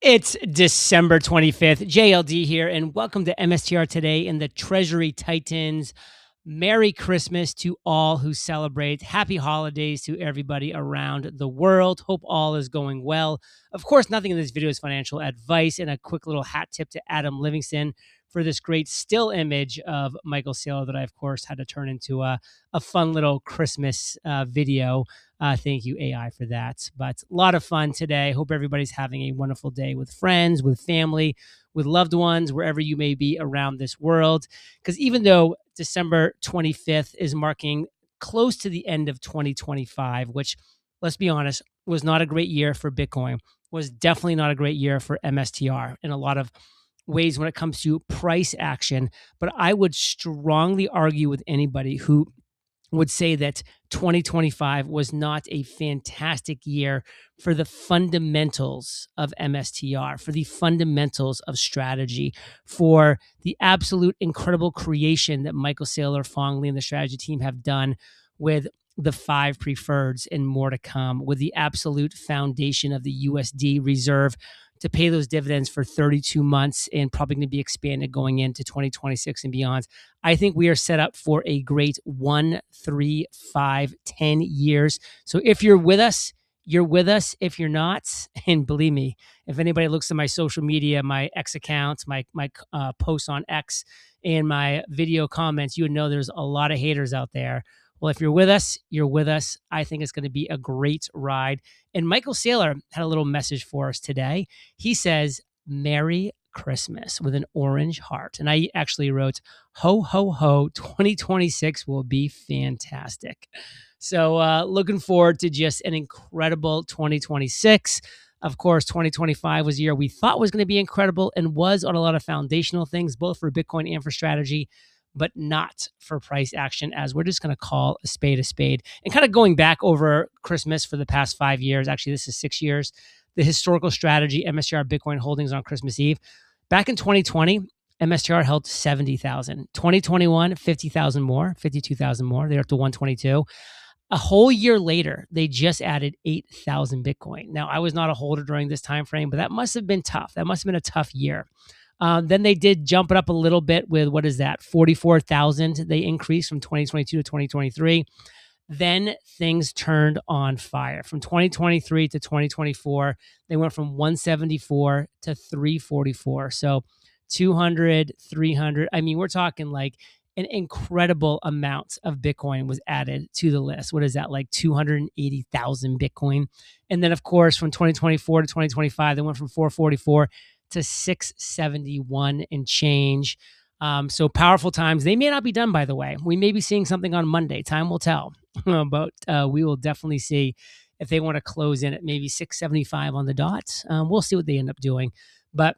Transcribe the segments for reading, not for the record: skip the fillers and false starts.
It's December 25th. JLD here, and welcome to MSTR Today and the Treasury Titans. Merry Christmas to all who celebrate. Happy holidays to everybody around the world. Hope all is going well. Of course, nothing in this video is financial advice, and a quick little hat tip to Adam Livingston for this great still image of Michael Saylor that I, of course, had to turn into a fun little Christmas video. Thank you, AI, for that. But a lot of fun today. Hope everybody's having a wonderful day with friends, with family, with loved ones, wherever you may be around this world. Because even though December 25th is marking close to the end of 2025, which, let's be honest, was not a great year for Bitcoin, was definitely not a great year for MSTR in a lot of ways when it comes to price action. But I would strongly argue with anybody who would say that 2025 was not a fantastic year for the fundamentals of MSTR, for the fundamentals of strategy, for the absolute incredible creation that Michael Saylor, Fong Li, and the strategy team have done with the 5 preferreds and more to come, with the absolute foundation of the USD reserve to pay those dividends for 32 months and probably going to be expanded going into 2026 and beyond. I think we are set up for a great 1, 3, 5, 10 years. So if you're with us, you're with us. If you're not, and believe me, if anybody looks at my social media, my X account, my posts on X, and my video comments, you would know there's a lot of haters out there. Well, if you're with us, you're with us. I think it's going to be a great ride. And Michael Saylor had a little message for us today. He says, Merry Christmas with an orange heart. And I actually wrote, ho, ho, ho, 2026 will be fantastic. So looking forward to just an incredible 2026. Of course, 2025 was a year we thought was going to be incredible and was on a lot of foundational things, both for Bitcoin and for strategy, but not for price action, as we're just going to call a spade a spade. And kind of going back over Christmas for the past 5 years, actually this is 6 years, the historical strategy, MSTR Bitcoin holdings on Christmas Eve. Back in 2020, MSTR held 70,000. 2021, 50,000 more, 52,000 more. They're up to 122. A whole year later, they just added 8,000 Bitcoin. Now, I was not a holder during this time frame, but that must have been tough. That must have been a tough year. Then they did jump it up a little bit with, what is that, 44,000. They increased from 2022 to 2023. Then things turned on fire. From 2023 to 2024, they went from 174 to 344. So 200, 300. I mean, we're talking like an incredible amount of Bitcoin was added to the list. What is that, like 280,000 Bitcoin? And then, of course, from 2024 to 2025, they went from 444 to 671 and change. So powerful times. They may not be done, by the way. We may be seeing something on Monday. Time will tell. But we will definitely see if they want to close in at maybe 675 on the dot. We'll see what they end up doing. But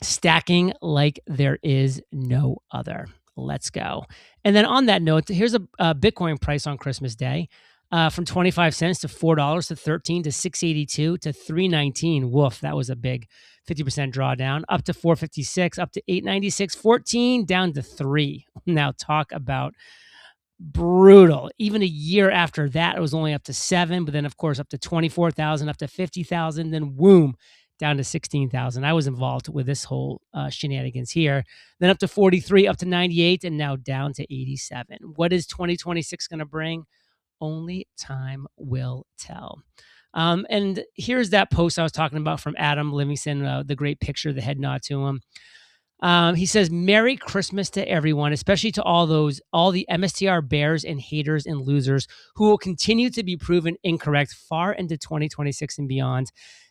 stacking like there is no other. Let's go. And then on that note, here's a Bitcoin price on Christmas Day. From 25 cents to $4 to 13 to 682 to 319. Woof, that was a big 50% drawdown. Up to 456, up to 896, 14 down to 3. Now talk about brutal. Even a year after that, it was only up to 7, but then of course up to 24,000, up to 50,000, then boom, down to 16,000. I was involved with this whole shenanigans here. Then up to 43, up to 98, and now down to 87. What is 2026 going to bring? Only time will tell. And here's that post I was talking about from Adam Livingston, the great picture, the head nod to him. He says, Merry Christmas to everyone, especially to all the MSTR bears and haters and losers who will continue to be proven incorrect far into 2026 and beyond.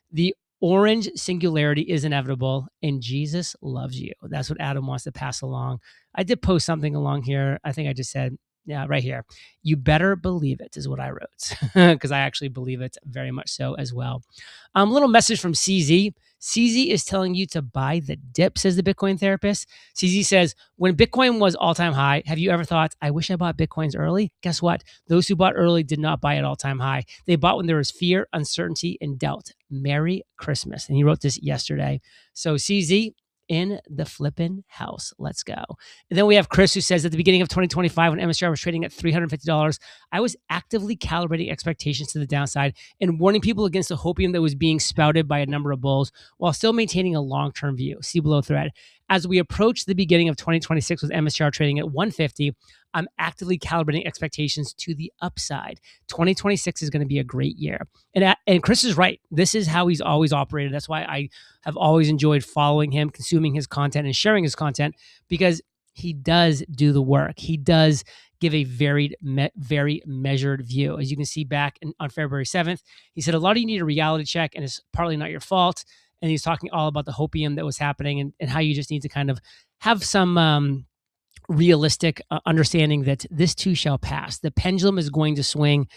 The orange singularity is inevitable, and Jesus loves you. That's what Adam wants to pass along. I did post something along here. I think I just said, yeah, right here. You better believe it is what I wrote, because I actually believe it very much so as well. Little message from CZ. CZ is telling you to buy the dip, says the Bitcoin therapist. CZ says, when Bitcoin was all-time high, have you ever thought, I wish I bought Bitcoins early? Guess what? Those who bought early did not buy at all-time high. They bought when there was fear, uncertainty, and doubt. Merry Christmas. And he wrote this yesterday. So CZ, in the flipping house. Let's go. And then we have Chris, who says at the beginning of 2025, when MSTR was trading at $350, I was actively calibrating expectations to the downside and warning people against the hopium that was being spouted by a number of bulls while still maintaining a long-term view. See below thread. As we approach the beginning of 2026 with MSTR trading at 150, I'm actively calibrating expectations to the upside. 2026 is going to be a great year. And Chris is right. This is how he's always operated. That's why I have always enjoyed following him, consuming his content, and sharing his content, because he does do the work. He does give a very measured view. As you can see back on February 7th, he said, a lot of you need a reality check, and it's partly not your fault. And he's talking all about the hopium that was happening and how you just need to kind of have some realistic understanding that this too shall pass. The pendulum is going to swing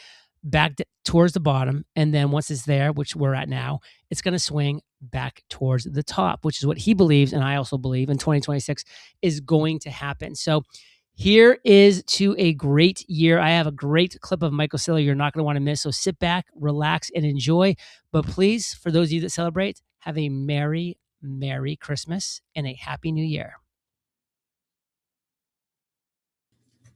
back towards the bottom. And then once it's there, which we're at now, it's going to swing back towards the top, which is what he believes. And I also believe in 2026 is going to happen. So here is to a great year. I have a great clip of Michael Saylor you're not going to want to miss. So sit back, relax, and enjoy. But please, for those of you that celebrate, have a Merry, Merry Christmas and a Happy New Year.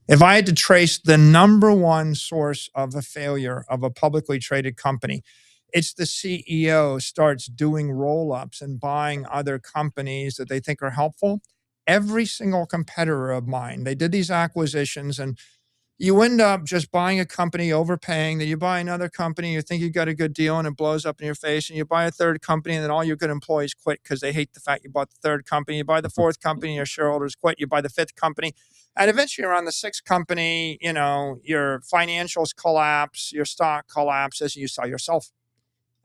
If I had to trace the number one source of a failure of a publicly traded company, it's the CEO starts doing roll-ups and buying other companies that they think are helpful. Every single competitor of mine, they did these acquisitions, and you end up just buying a company, overpaying, then you buy another company, you think you got a good deal, and it blows up in your face, and you buy a third company, and then all your good employees quit because they hate the fact you bought the third company. You buy the fourth company, your shareholders quit. You buy the fifth company, and eventually around the sixth company, your financials collapse, your stock collapses, and you sell yourself.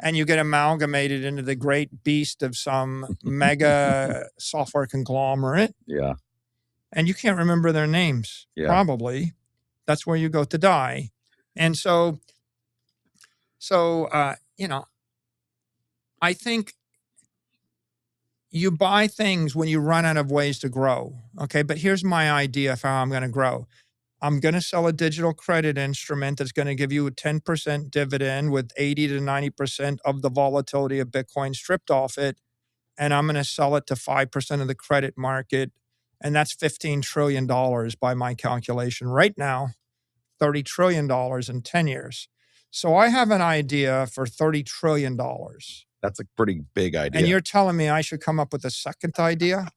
And you get amalgamated into the great beast of some mega software conglomerate. Yeah. And you can't remember their names, probably. That's where you go to die. And so I think you buy things when you run out of ways to grow. Okay. But here's my idea for how I'm going to grow. I'm going to sell a digital credit instrument that's going to give you a 10% dividend with 80 to 90% of the volatility of Bitcoin stripped off it. And I'm going to sell it to 5% of the credit market. And that's $15 trillion by my calculation right now. $30 trillion in 10 years. So I have an idea for $30 trillion. That's a pretty big idea. And you're telling me I should come up with a second idea?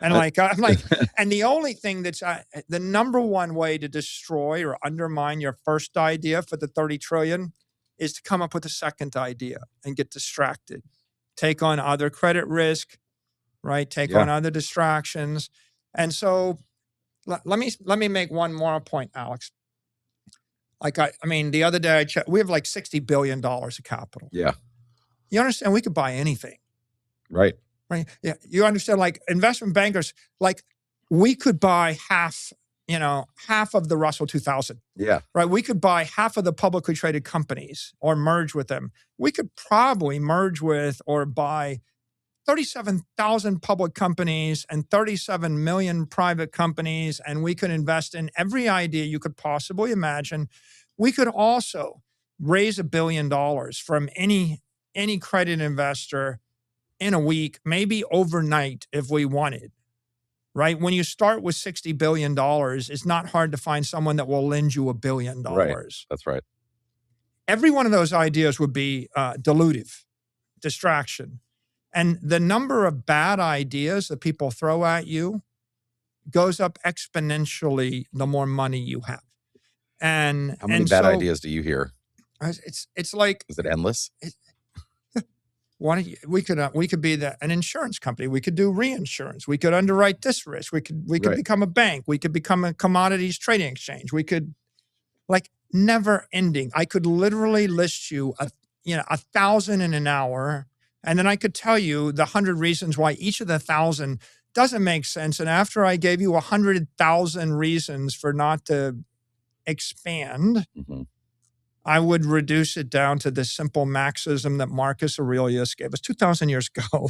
And I'm like, and the only thing that's the number one way to destroy or undermine your first idea for the 30 trillion is to come up with a second idea and get distracted. Take on other credit risk, right? Take on other distractions. And so let me make one more point, Alex. The other day I checked, we have like $60 billion of capital. Yeah. You understand? We could buy anything. Right. Right. Yeah. You understand, like investment bankers, like we could buy half of the Russell 2000. Yeah. Right. We could buy half of the publicly traded companies or merge with them. We could probably merge with or buy 37,000 public companies and 37 million private companies, and we could invest in every idea you could possibly imagine. We could also raise $1 billion from any credit investor in a week, maybe overnight if we wanted, right? When you start with $60 billion, it's not hard to find someone that will lend you $1 billion. Right. That's right. Every one of those ideas would be dilutive, distraction. And the number of bad ideas that people throw at you goes up exponentially the more money you have. And how many bad ideas do you hear? It's like, is it endless? We could be an insurance company. We could do reinsurance. We could underwrite this risk. We could become a bank. We could become a commodities trading exchange. We could, like, never ending. I could literally list you 1,000 in an hour. And then I could tell you the 100 reasons why each of the 1,000 doesn't make sense. And after I gave you 100,000 reasons for not to expand, I would reduce it down to the simple maxism that Marcus Aurelius gave us 2,000 years ago.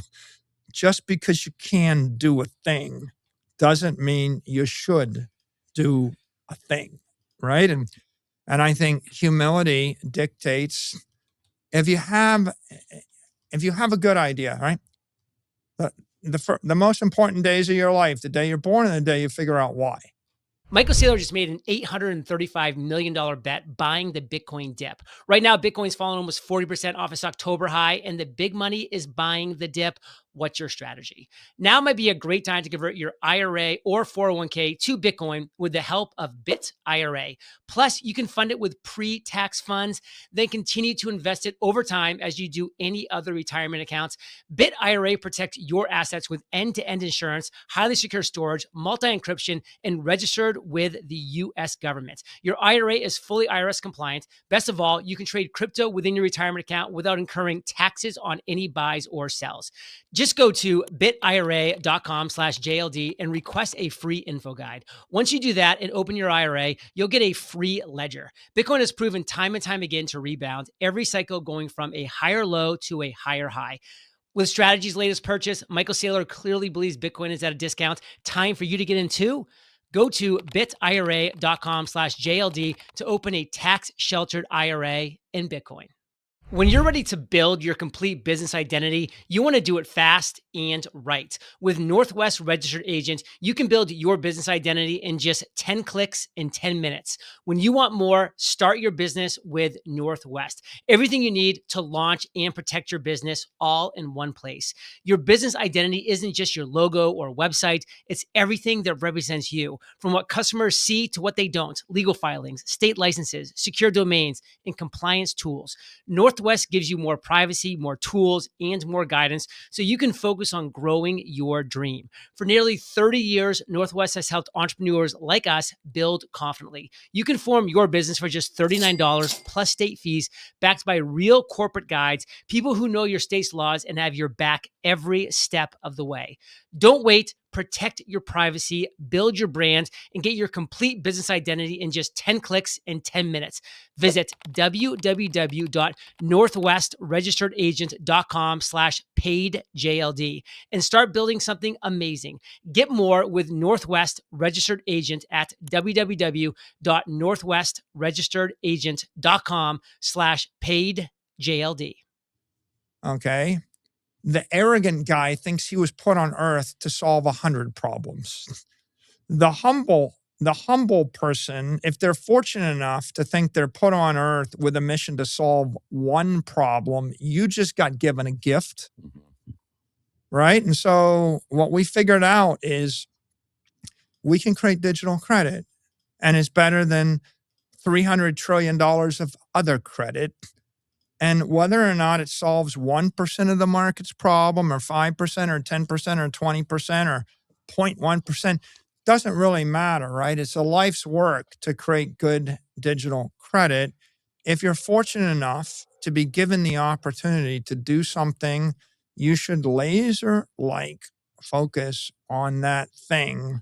Just because you can do a thing doesn't mean you should do a thing, right? And I think humility dictates, if you have a good idea, right? the most important days of your life, the day you're born and the day you figure out why. Michael Saylor just made an $835 million bet buying the Bitcoin dip. Right now, Bitcoin's fallen almost 40% off its October high, and the big money is buying the dip. What's your strategy? Now might be a great time to convert your IRA or 401k to Bitcoin with the help of Bit IRA. Plus, you can fund it with pre-tax funds, then continue to invest it over time as you do any other retirement accounts. Bit IRA protects your assets with end-to-end insurance, highly secure storage, multi-encryption, and registered with the U.S. government. Your IRA is fully IRS compliant. Best of all, you can trade crypto within your retirement account without incurring taxes on any buys or sells. Just go to bitira.com/JLD and request a free info guide. Once you do that and open your IRA, you'll get a free ledger. Bitcoin has proven time and time again to rebound, every cycle going from a higher low to a higher high. With Strategy's latest purchase, Michael Saylor clearly believes Bitcoin is at a discount. Time for you to get in too. Go to bitira.com/JLD to open a tax-sheltered IRA in Bitcoin. When you're ready to build your complete business identity, you want to do it fast and right. With Northwest Registered Agent, you can build your business identity in just 10 clicks in 10 minutes. When you want more, start your business with Northwest. Everything you need to launch and protect your business all in one place. Your business identity isn't just your logo or website, it's everything that represents you. From what customers see to what they don't, legal filings, state licenses, secure domains, and compliance tools. Northwest gives you more privacy, more tools, and more guidance so you can focus on growing your dream. For nearly 30 years, Northwest has helped entrepreneurs like us build confidently. You can form your business for just $39 plus state fees, backed by real corporate guides, people who know your state's laws and have your back every step of the way. Don't wait. Protect your privacy, build your brand, and get your complete business identity in just 10 clicks in 10 minutes. Visit www.northwestregisteredagent.com/paidJLD and start building something amazing. Get more with Northwest Registered Agent at www.northwestregisteredagent.com/paidJLD. Okay. The arrogant guy thinks he was put on earth to solve 100 problems. The humble person, if they're fortunate enough to think they're put on earth with a mission to solve one problem, you just got given a gift, right? And so what we figured out is we can create digital credit, and it's better than $300 trillion of other credit. And whether or not it solves 1% of the market's problem or 5% or 10% or 20% or 0.1% doesn't really matter, right? It's a life's work to create good digital credit. If you're fortunate enough to be given the opportunity to do something, you should laser-like focus on that thing.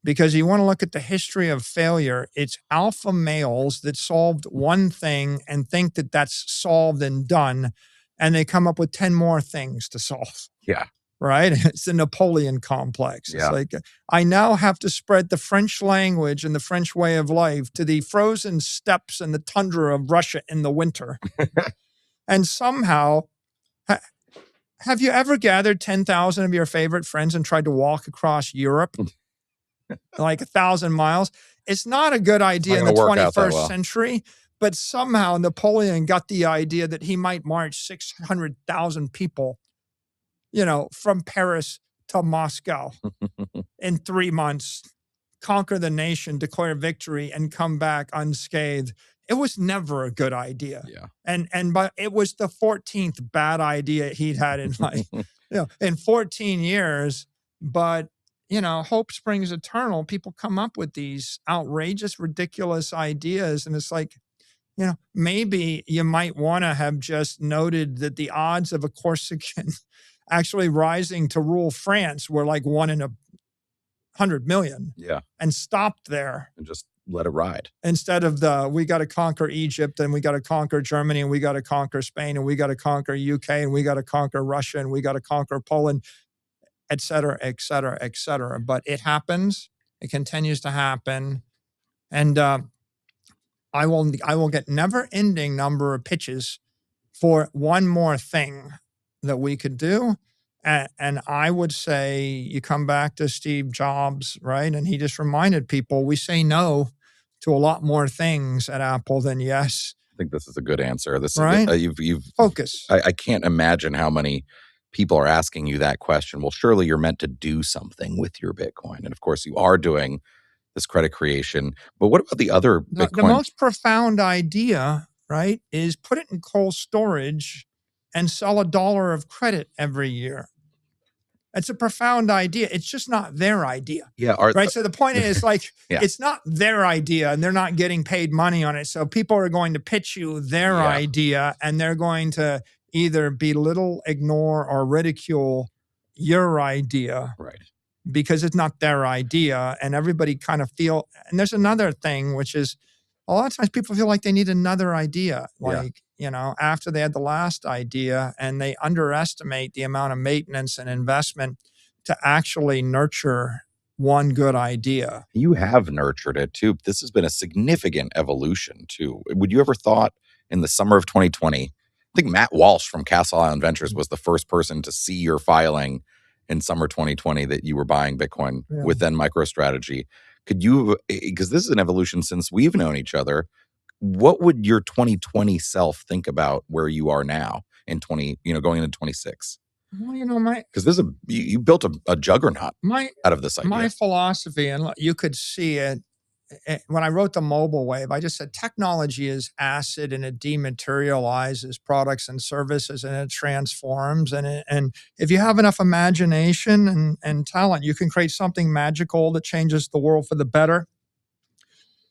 Because you want to look at the history of failure, it's alpha males that solved one thing and think that that's solved and done, and they come up with 10 more things to solve. Yeah. Right? It's the Napoleon complex. Yeah. It's like, I now have to spread the French language and the French way of life to the frozen steppes and the tundra of Russia in the winter. And somehow, have you ever gathered 10,000 of your favorite friends and tried to walk across Europe? Like 1,000 miles. It's not a good idea in the 21st century, but somehow Napoleon got the idea that he might march 600,000 people, from Paris to Moscow in 3 months, conquer the nation, declare victory, and come back unscathed. It was never a good idea. Yeah. But it was the 14th bad idea he'd had in in 14 years. But hope springs eternal. People come up with these outrageous, ridiculous ideas. And it's like, maybe you might want to have just noted that the odds of a Corsican actually rising to rule France were like 1 in 100 million. Yeah. And stopped there. And just let it ride. Instead of we got to conquer Egypt, and we got to conquer Germany, and we got to conquer Spain, and we got to conquer UK, and we got to conquer Russia, and we got to conquer Poland, et cetera, et cetera, et cetera. But it happens. It continues to happen. And I will get never-ending number of pitches for one more thing that we could do. And I would say you come back to Steve Jobs, right? And he just reminded people we say no to a lot more things at Apple than yes. I think this is a good answer. This right? you've Focus. I can't imagine how many people are asking you that question. Well, surely you're meant to do something with your Bitcoin. And of course you are doing this credit creation. But what about the other Bitcoin? The most profound idea, right, is put it in cold storage and sell $1 of credit every year. It's a profound idea. It's just not their idea. Yeah. Right. So the point is like, Yeah. it's not their idea and they're not getting paid money on it. So people are going to pitch you their Yeah. idea and they're going to either belittle, ignore, or ridicule your idea. Right. Because it's not their idea and everybody kind of feel, and there's another thing, which is a lot of times people feel like they need another idea, like, you know, after they had the last idea, and they underestimate the amount of maintenance and investment to actually nurture one good idea. You have nurtured it too. This has been a significant evolution too. Would you ever thought in the summer of 2020, I think Matt Walsh from Castle Island Ventures was the first person to see your filing in summer 2020 that you were buying Bitcoin within MicroStrategy. Could you, because this is an evolution since we've known each other, what would your 2020 self think about where you are now in going into 26? Well, you know, because this is you built a juggernaut out of this idea. My philosophy, and you could see it when I wrote the mobile wave, I just said technology is acid and it dematerializes products and services and it transforms. And if you have enough imagination and talent, you can create something magical that changes the world for the better.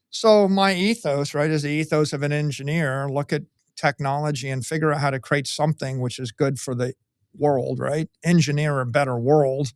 So my ethos, right, is the ethos of an engineer. Look at technology and figure out how to create something which is good for the world, right? Engineer a better world.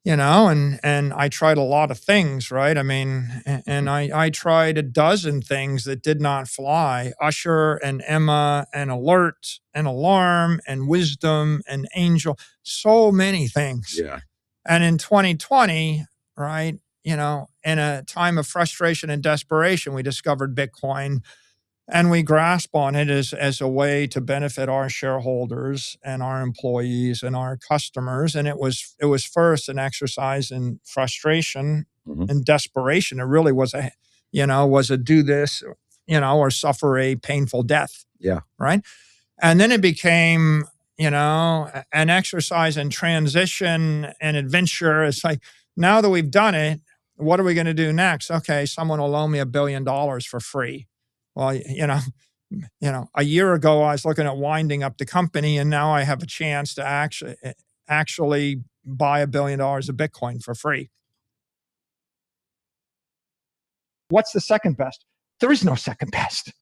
You know, and I tried a lot of things, right? I mean, and I tried a dozen things that did not fly. Usher and Emma and Alert and Alarm and Wisdom and Angel, so many things. Yeah. And in 2020, right, you know, in a time of frustration and desperation, we discovered Bitcoin. And we grasp on it as a way to benefit our shareholders and our employees and our customers. And it was first an exercise in frustration and desperation. It really was was a do this, or suffer a painful death. Yeah. Right. And then it became, an exercise in transition and adventure. It's like, now that we've done it, what are we going to do next? Okay, someone will loan me $1 billion for free. Well, a year ago, I was looking at winding up the company, and now I have a chance to actually buy $1 billion of Bitcoin for free. What's the second best? There is no second best.